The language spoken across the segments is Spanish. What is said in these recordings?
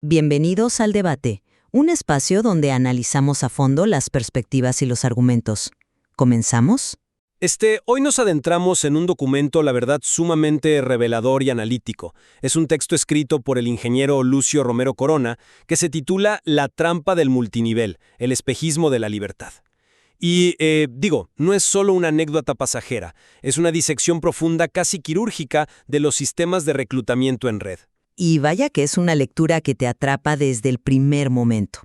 Bienvenidos al debate, un espacio donde analizamos a fondo las perspectivas y los argumentos. ¿Comenzamos? Hoy nos adentramos en un documento, la verdad, sumamente revelador y analítico. Es un texto escrito por el ingeniero Lucio Romero Corona que se titula La trampa del multinivel, el espejismo de la libertad. Y, no es solo una anécdota pasajera, es una disección profunda, casi quirúrgica, de los sistemas de reclutamiento en red. Y vaya que es una lectura que te atrapa desde el primer momento.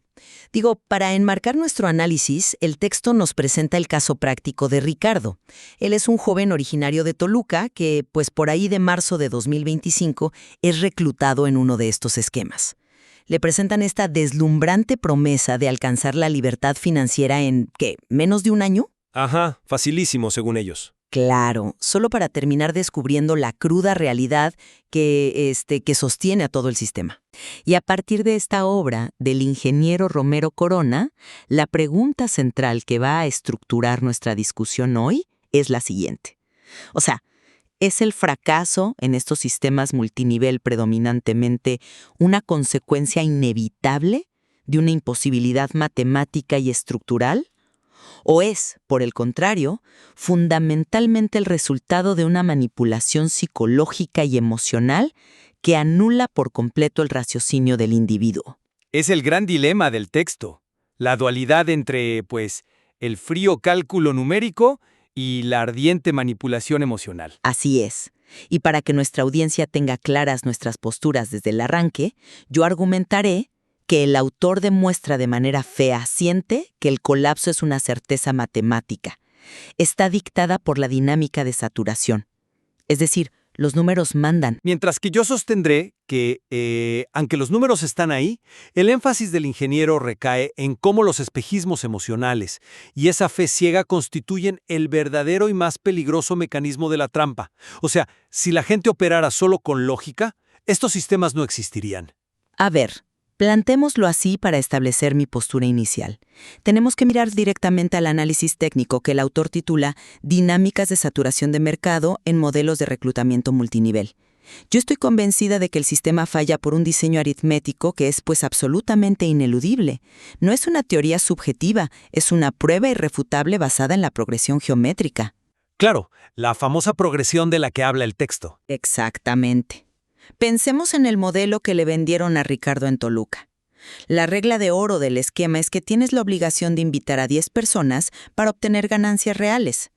Para enmarcar nuestro análisis, el texto nos presenta el caso práctico de Ricardo. Él es un joven originario de Toluca que, por ahí de marzo de 2025, es reclutado en uno de estos esquemas. Le presentan esta deslumbrante promesa de alcanzar la libertad financiera en, ¿menos de un año? Ajá, facilísimo según ellos. Claro, solo para terminar descubriendo la cruda realidad que sostiene a todo el sistema. Y a partir de esta obra del ingeniero Romero Corona, la pregunta central que va a estructurar nuestra discusión hoy es la siguiente. ¿Es el fracaso en estos sistemas multinivel predominantemente una consecuencia inevitable de una imposibilidad matemática y estructural? ¿O es, por el contrario, fundamentalmente el resultado de una manipulación psicológica y emocional que anula por completo el raciocinio del individuo? Es el gran dilema del texto, la dualidad entre, el frío cálculo numérico y la ardiente manipulación emocional. Así es. Y para que nuestra audiencia tenga claras nuestras posturas desde el arranque, yo argumentaré que el autor demuestra de manera fehaciente que el colapso es una certeza matemática. Está dictada por la dinámica de saturación. Es decir, los números mandan. Mientras que yo sostendré que, aunque los números están ahí, el énfasis del ingeniero recae en cómo los espejismos emocionales y esa fe ciega constituyen el verdadero y más peligroso mecanismo de la trampa. Si la gente operara solo con lógica, estos sistemas no existirían. A ver, plantémoslo así para establecer mi postura inicial. Tenemos que mirar directamente al análisis técnico que el autor titula Dinámicas de saturación de mercado en modelos de reclutamiento multinivel. Yo estoy convencida de que el sistema falla por un diseño aritmético que es absolutamente ineludible. No es una teoría subjetiva, es una prueba irrefutable basada en la progresión geométrica. Claro, la famosa progresión de la que habla el texto. Exactamente. Pensemos en el modelo que le vendieron a Ricardo en Toluca. La regla de oro del esquema es que tienes la obligación de invitar a 10 personas para obtener ganancias reales.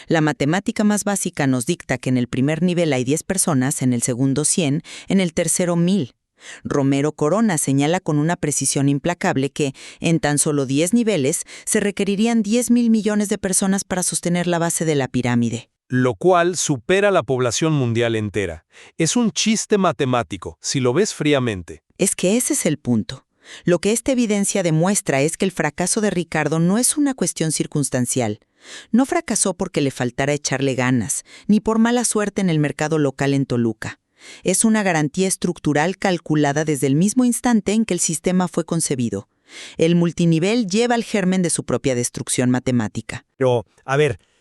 La matemática más básica nos dicta que en el primer nivel hay 10 personas, en el segundo 100, en el tercero 1000. Romero Corona señala con una precisión implacable que, en tan solo 10 niveles, se requerirían 10.000 millones de personas para sostener la base de la pirámide. Lo cual supera la población mundial entera. Es un chiste matemático, si lo ves fríamente. Es que ese es el punto. Lo que esta evidencia demuestra es que el fracaso de Ricardo no es una cuestión circunstancial. No fracasó porque le faltara echarle ganas, ni por mala suerte en el mercado local en Toluca. Es una garantía estructural calculada desde el mismo instante en que el sistema fue concebido. El multinivel lleva el germen de su propia destrucción matemática. Pero,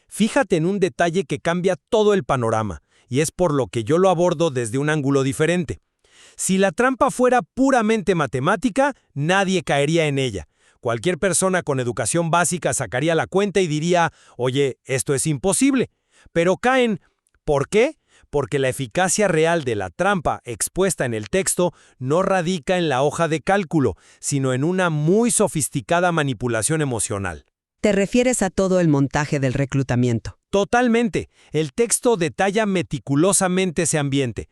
fíjate en un detalle que cambia todo el panorama, y es por lo que yo lo abordo desde un ángulo diferente. Si la trampa fuera puramente matemática, nadie caería en ella. Cualquier persona con educación básica sacaría la cuenta y diría, oye, esto es imposible. Pero caen. ¿Por qué? Porque la eficacia real de la trampa expuesta en el texto no radica en la hoja de cálculo, sino en una muy sofisticada manipulación emocional. ¿Te refieres a todo el montaje del reclutamiento? Totalmente. El texto detalla meticulosamente ese ambiente.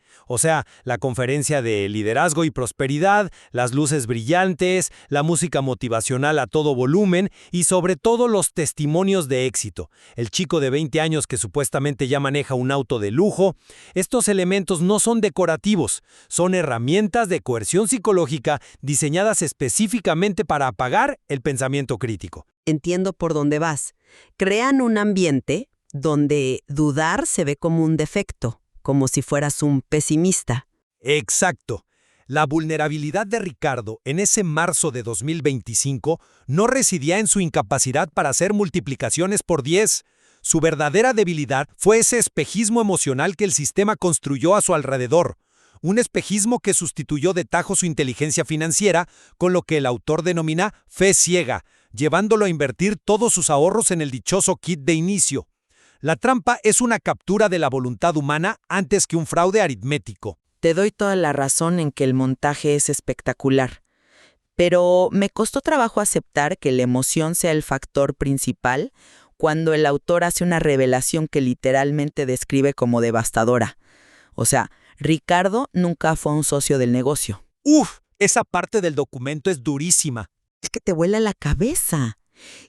La conferencia de liderazgo y prosperidad, las luces brillantes, la música motivacional a todo volumen y sobre todo los testimonios de éxito. El chico de 20 años que supuestamente ya maneja un auto de lujo. Estos elementos no son decorativos, son herramientas de coerción psicológica diseñadas específicamente para apagar el pensamiento crítico. Entiendo por dónde vas. Crean un ambiente donde dudar se ve como un defecto, como si fueras un pesimista. Exacto. La vulnerabilidad de Ricardo en ese marzo de 2025 no residía en su incapacidad para hacer multiplicaciones por 10. Su verdadera debilidad fue ese espejismo emocional que el sistema construyó a su alrededor. un espejismo que sustituyó de tajo su inteligencia financiera con lo que el autor denomina fe ciega, llevándolo a invertir todos sus ahorros en el dichoso kit de inicio. La trampa es una captura de la voluntad humana antes que un fraude aritmético. Te doy toda la razón en que el montaje es espectacular, pero me costó trabajo aceptar que la emoción sea el factor principal cuando el autor hace una revelación que literalmente describe como devastadora. O sea, Ricardo nunca fue un socio del negocio. ¡Uf! Esa parte del documento es durísima. Es que te vuela la cabeza.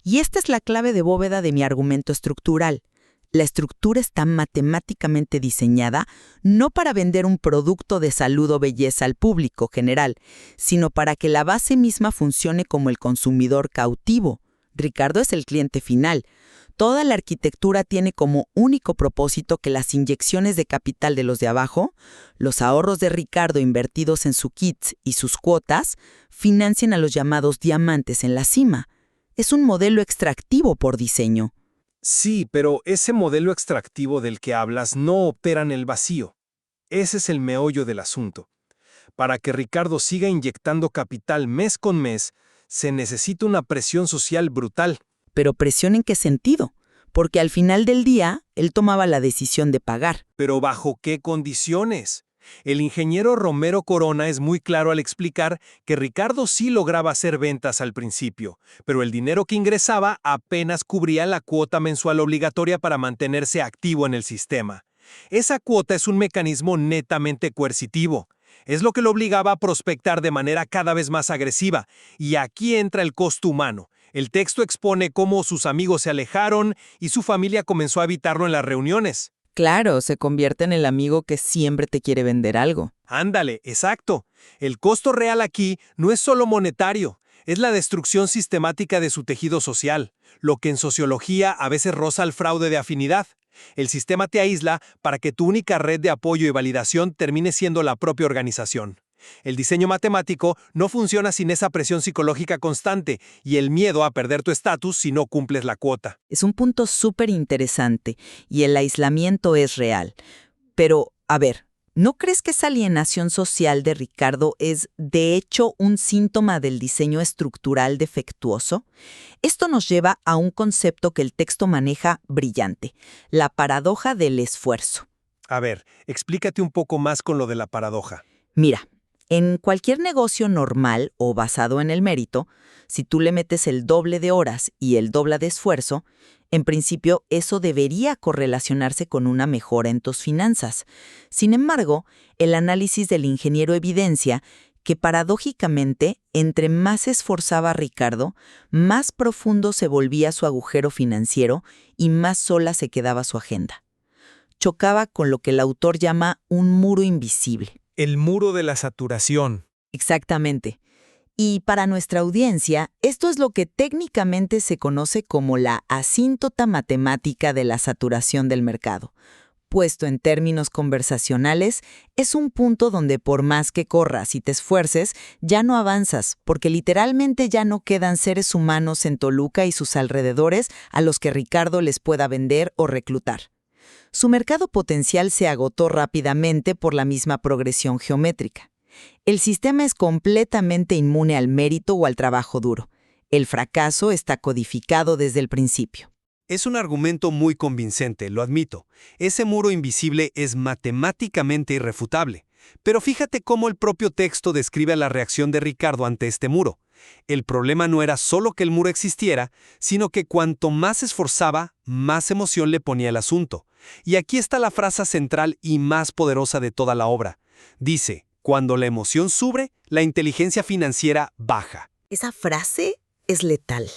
Y esta es la clave de bóveda de mi argumento estructural. La estructura está matemáticamente diseñada no para vender un producto de salud o belleza al público general, sino para que la base misma funcione como el consumidor cautivo. Ricardo es el cliente final. Toda la arquitectura tiene como único propósito que las inyecciones de capital de los de abajo, los ahorros de Ricardo invertidos en su kit y sus cuotas, financien a los llamados diamantes en la cima. Es un modelo extractivo por diseño. Sí, pero ese modelo extractivo del que hablas no opera en el vacío. Ese es el meollo del asunto. Para que Ricardo siga inyectando capital mes con mes, se necesita una presión social brutal. ¿Pero presión en qué sentido? Porque al final del día, él tomaba la decisión de pagar. ¿Pero bajo qué condiciones? El ingeniero Romero Corona es muy claro al explicar que Ricardo sí lograba hacer ventas al principio, pero el dinero que ingresaba apenas cubría la cuota mensual obligatoria para mantenerse activo en el sistema. Esa cuota es un mecanismo netamente coercitivo. Es lo que lo obligaba a prospectar de manera cada vez más agresiva, y aquí entra el costo humano. El texto expone cómo sus amigos se alejaron y su familia comenzó a evitarlo en las reuniones. Claro, se convierte en el amigo que siempre te quiere vender algo. Ándale, exacto. El costo real aquí no es solo monetario, es la destrucción sistemática de su tejido social, lo que en sociología a veces roza el fraude de afinidad. El sistema te aísla para que tu única red de apoyo y validación termine siendo la propia organización. El diseño matemático no funciona sin esa presión psicológica constante y el miedo a perder tu estatus si no cumples la cuota. Es un punto súper interesante y el aislamiento es real. Pero, a ver, ¿no crees que esa alienación social de Ricardo es, de hecho, un síntoma del diseño estructural defectuoso? Esto nos lleva a un concepto que el texto maneja brillante, la paradoja del esfuerzo. A ver, explícate un poco más con lo de la paradoja. Mira, en cualquier negocio normal o basado en el mérito, si tú le metes el doble de horas y el doble de esfuerzo, en principio eso debería correlacionarse con una mejora en tus finanzas. Sin embargo, el análisis del ingeniero evidencia que paradójicamente, entre más se esforzaba Ricardo, más profundo se volvía su agujero financiero y más sola se quedaba su agenda. Chocaba con lo que el autor llama un muro invisible. El muro de la saturación. Exactamente. Y para nuestra audiencia, esto es lo que técnicamente se conoce como la asíntota matemática de la saturación del mercado. Puesto en términos conversacionales, es un punto donde por más que corras y te esfuerces, ya no avanzas, porque literalmente ya no quedan seres humanos en Toluca y sus alrededores a los que Ricardo les pueda vender o reclutar. Su mercado potencial se agotó rápidamente por la misma progresión geométrica. El sistema es completamente inmune al mérito o al trabajo duro. El fracaso está codificado desde el principio. Es un argumento muy convincente, lo admito. Ese muro invisible es matemáticamente irrefutable. Pero fíjate cómo el propio texto describe la reacción de Ricardo ante este muro. El problema no era solo que el muro existiera, sino que cuanto más se esforzaba, más emoción le ponía el asunto. Y aquí está la frase central y más poderosa de toda la obra. Dice, cuando la emoción sube, la inteligencia financiera baja. Esa frase es letal.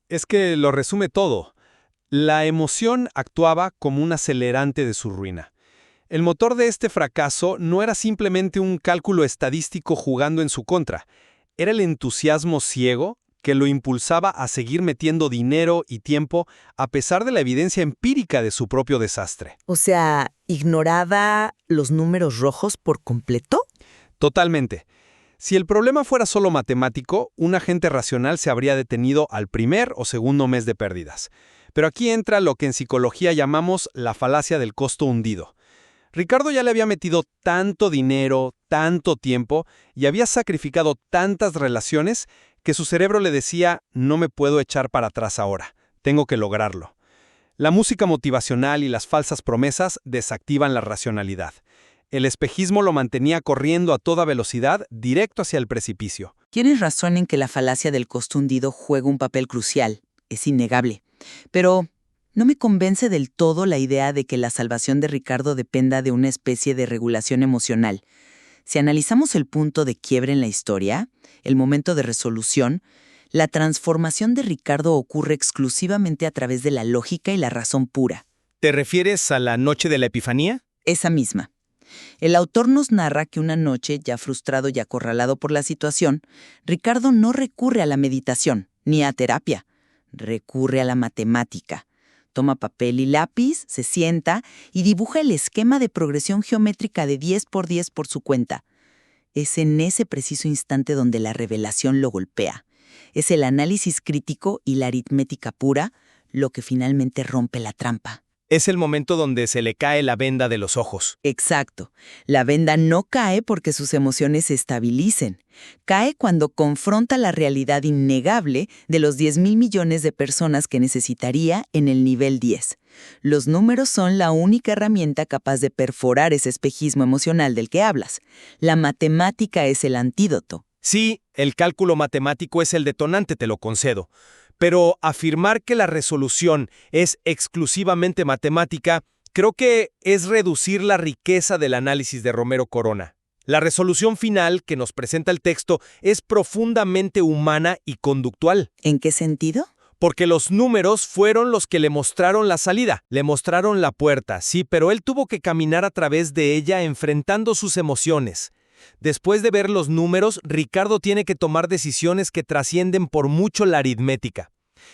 Es que lo resume todo. La emoción actuaba como un acelerante de su ruina. El motor de este fracaso no era simplemente un cálculo estadístico jugando en su contra. Era el entusiasmo ciego que lo impulsaba a seguir metiendo dinero y tiempo a pesar de la evidencia empírica de su propio desastre. O sea, ¿ignoraba los números rojos por completo? Totalmente. Si el problema fuera solo matemático, un agente racional se habría detenido al primer o segundo mes de pérdidas. Pero aquí entra lo que en psicología llamamos la falacia del costo hundido. Ricardo ya le había metido tanto dinero, tanto tiempo, y había sacrificado tantas relaciones que su cerebro le decía, no me puedo echar para atrás ahora, tengo que lograrlo. La música motivacional y las falsas promesas desactivan la racionalidad. El espejismo lo mantenía corriendo a toda velocidad, directo hacia el precipicio. Tienes razón en que la falacia del costo hundido juega un papel crucial, es innegable. Pero no me convence del todo la idea de que la salvación de Ricardo dependa de una especie de regulación emocional. Si analizamos el punto de quiebre en la historia, el momento de resolución, la transformación de Ricardo ocurre exclusivamente a través de la lógica y la razón pura. ¿Te refieres a la noche de la Epifanía? Esa misma. El autor nos narra que una noche, ya frustrado y acorralado por la situación, Ricardo no recurre a la meditación, ni a terapia. Recurre a la matemática. Toma papel y lápiz, se sienta y dibuja el esquema de progresión geométrica de 10 por 10 por su cuenta. Es en ese preciso instante donde la revelación lo golpea. Es el análisis crítico y la aritmética pura lo que finalmente rompe la trampa. Es el momento donde se le cae la venda de los ojos. Exacto. La venda no cae porque sus emociones se estabilicen. Cae cuando confronta la realidad innegable de los 10,000 millones de personas que necesitaría en el nivel 10. Los números son la única herramienta capaz de perforar ese espejismo emocional del que hablas. La matemática es el antídoto. Sí, el cálculo matemático es el detonante, te lo concedo. Pero afirmar que la resolución es exclusivamente matemática, creo que es reducir la riqueza del análisis de Romero Corona. La resolución final que nos presenta el texto es profundamente humana y conductual. ¿En qué sentido? Porque los números fueron los que le mostraron la salida, le mostraron la puerta, sí, pero él tuvo que caminar a través de ella enfrentando sus emociones. Después de ver los números, Ricardo tiene que tomar decisiones que trascienden por mucho la aritmética.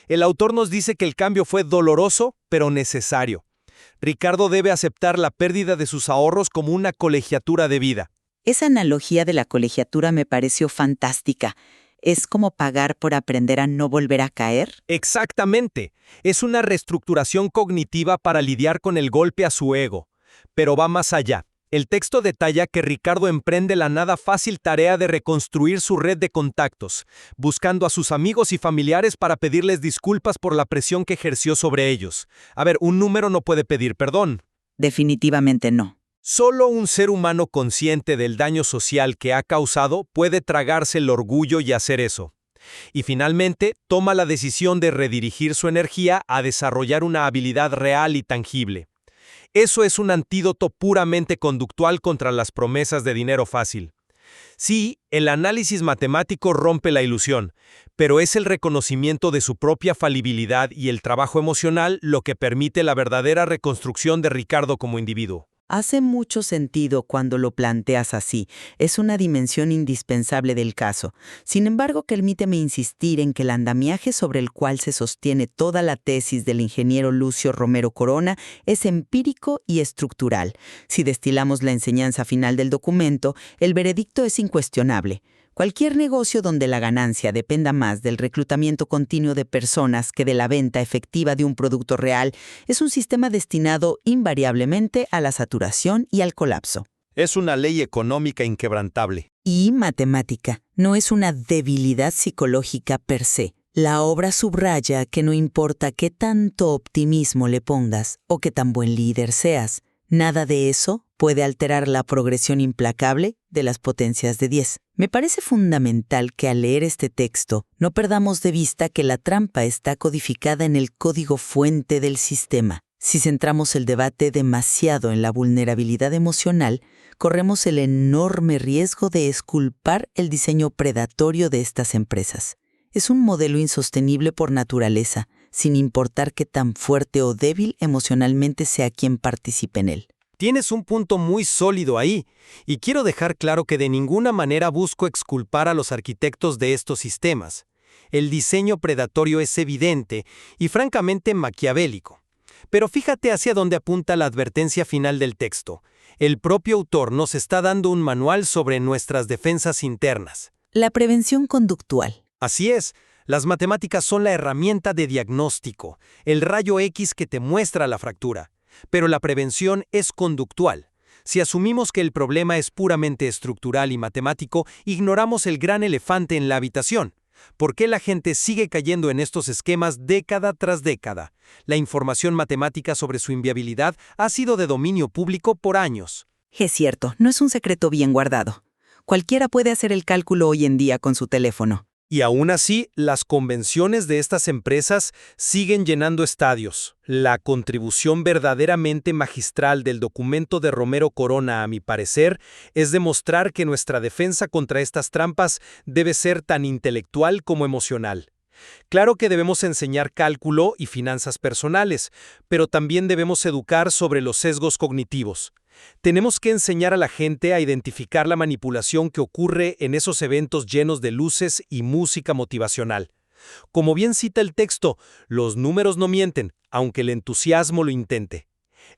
El autor nos dice que el cambio fue doloroso, pero necesario. Ricardo debe aceptar la pérdida de sus ahorros como una colegiatura de vida. Esa analogía de la colegiatura me pareció fantástica. ¿Es como pagar por aprender a no volver a caer? Exactamente. Es una reestructuración cognitiva para lidiar con el golpe a su ego. Pero va más allá. El texto detalla que Ricardo emprende la nada fácil tarea de reconstruir su red de contactos, buscando a sus amigos y familiares para pedirles disculpas por la presión que ejerció sobre ellos. A ver, un número no puede pedir perdón. Definitivamente no. Solo un ser humano consciente del daño social que ha causado puede tragarse el orgullo y hacer eso. Y finalmente, toma la decisión de redirigir su energía a desarrollar una habilidad real y tangible. Eso es un antídoto puramente conductual contra las promesas de dinero fácil. Sí, el análisis matemático rompe la ilusión, pero es el reconocimiento de su propia falibilidad y el trabajo emocional lo que permite la verdadera reconstrucción de Ricardo como individuo. Hace mucho sentido cuando lo planteas así. Es una dimensión indispensable del caso. Sin embargo, permíteme insistir en que el andamiaje sobre el cual se sostiene toda la tesis del ingeniero Lucio Romero Corona es empírico y estructural. Si destilamos la enseñanza final del documento, el veredicto es incuestionable. Cualquier negocio donde la ganancia dependa más del reclutamiento continuo de personas que de la venta efectiva de un producto real es un sistema destinado invariablemente a la saturación y al colapso. Es una ley económica inquebrantable. Y matemática. No es una debilidad psicológica per se. La obra subraya que no importa qué tanto optimismo le pongas o qué tan buen líder seas, nada de eso puede alterar la progresión implacable de las potencias de 10. Me parece fundamental que al leer este texto no perdamos de vista que la trampa está codificada en el código fuente del sistema. Si centramos el debate demasiado en la vulnerabilidad emocional, corremos el enorme riesgo de exculpar el diseño predatorio de estas empresas. Es un modelo insostenible por naturaleza, sin importar qué tan fuerte o débil emocionalmente sea quien participe en él. Tienes un punto muy sólido ahí, y quiero dejar claro que de ninguna manera busco exculpar a los arquitectos de estos sistemas. El diseño predatorio es evidente y francamente maquiavélico. Pero fíjate hacia dónde apunta la advertencia final del texto. El propio autor nos está dando un manual sobre nuestras defensas internas. La prevención conductual. Así es, las matemáticas son la herramienta de diagnóstico, el rayo X que te muestra la fractura. Pero la prevención es conductual. Si asumimos que el problema es puramente estructural y matemático, ignoramos el gran elefante en la habitación. ¿Por qué la gente sigue cayendo en estos esquemas década tras década? La información matemática sobre su inviabilidad ha sido de dominio público por años. Es cierto, no es un secreto bien guardado. Cualquiera puede hacer el cálculo hoy en día con su teléfono. Y aún así, las convenciones de estas empresas siguen llenando estadios. La contribución verdaderamente magistral del documento de Romero Corona, a mi parecer, es demostrar que nuestra defensa contra estas trampas debe ser tan intelectual como emocional. Claro que debemos enseñar cálculo y finanzas personales, pero también debemos educar sobre los sesgos cognitivos. Tenemos que enseñar a la gente a identificar la manipulación que ocurre en esos eventos llenos de luces y música motivacional. Como bien cita el texto, los números no mienten, aunque el entusiasmo lo intente.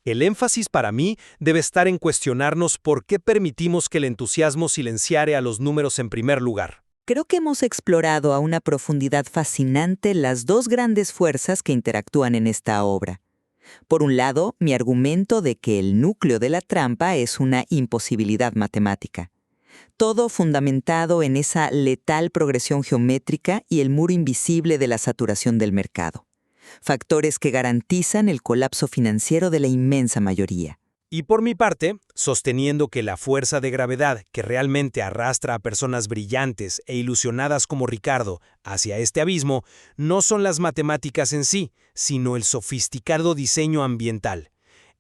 El énfasis para mí debe estar en cuestionarnos por qué permitimos que el entusiasmo silenciare a los números en primer lugar. Creo que hemos explorado a una profundidad fascinante las dos grandes fuerzas que interactúan en esta obra. Por un lado, mi argumento de que el núcleo de la trampa es una imposibilidad matemática. Todo fundamentado en esa letal progresión geométrica y el muro invisible de la saturación del mercado. Factores que garantizan el colapso financiero de la inmensa mayoría. Y por mi parte, sosteniendo que la fuerza de gravedad que realmente arrastra a personas brillantes e ilusionadas como Ricardo hacia este abismo no son las matemáticas en sí, sino el sofisticado diseño ambiental.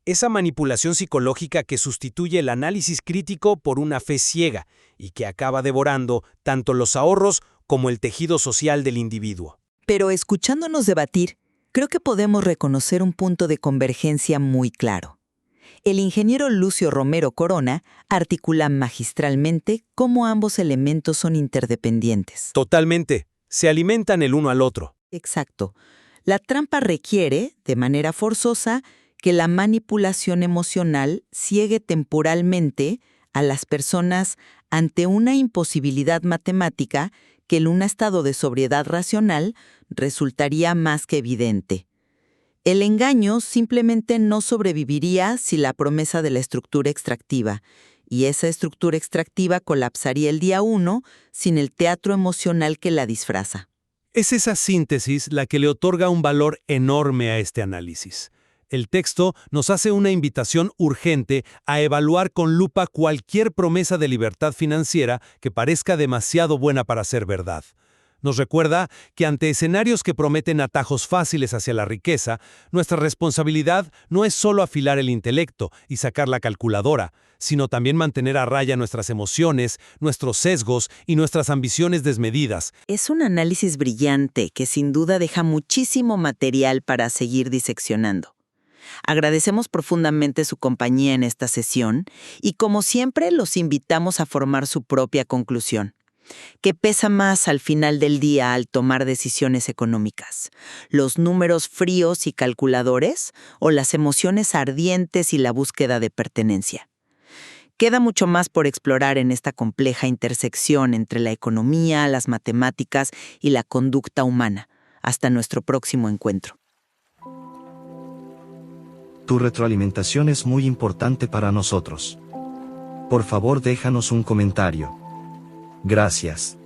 Esa manipulación psicológica que sustituye el análisis crítico por una fe ciega y que acaba devorando tanto los ahorros como el tejido social del individuo. Pero escuchándonos debatir, creo que podemos reconocer un punto de convergencia muy claro. El ingeniero Lucio Romero Corona articula magistralmente cómo ambos elementos son interdependientes. Totalmente. Se alimentan el uno al otro. Exacto. La trampa requiere, de manera forzosa, que la manipulación emocional ciegue temporalmente a las personas ante una imposibilidad matemática que en un estado de sobriedad racional resultaría más que evidente. El engaño simplemente no sobreviviría si la promesa de la estructura extractiva, y esa estructura extractiva colapsaría el día 1 sin el teatro emocional que la disfraza. Es esa síntesis la que le otorga un valor enorme a este análisis. El texto nos hace una invitación urgente a evaluar con lupa cualquier promesa de libertad financiera que parezca demasiado buena para ser verdad. Nos recuerda que ante escenarios que prometen atajos fáciles hacia la riqueza, nuestra responsabilidad no es solo afilar el intelecto y sacar la calculadora, sino también mantener a raya nuestras emociones, nuestros sesgos y nuestras ambiciones desmedidas. Es un análisis brillante que sin duda deja muchísimo material para seguir diseccionando. Agradecemos profundamente su compañía en esta sesión y, como siempre, los invitamos a formar su propia conclusión. ¿Qué pesa más al final del día al tomar decisiones económicas? ¿Los números fríos y calculadores o las emociones ardientes y la búsqueda de pertenencia? Queda mucho más por explorar en esta compleja intersección entre la economía, las matemáticas y la conducta humana. Hasta nuestro próximo encuentro. Tu retroalimentación es muy importante para nosotros. Por favor, déjanos un comentario. Gracias.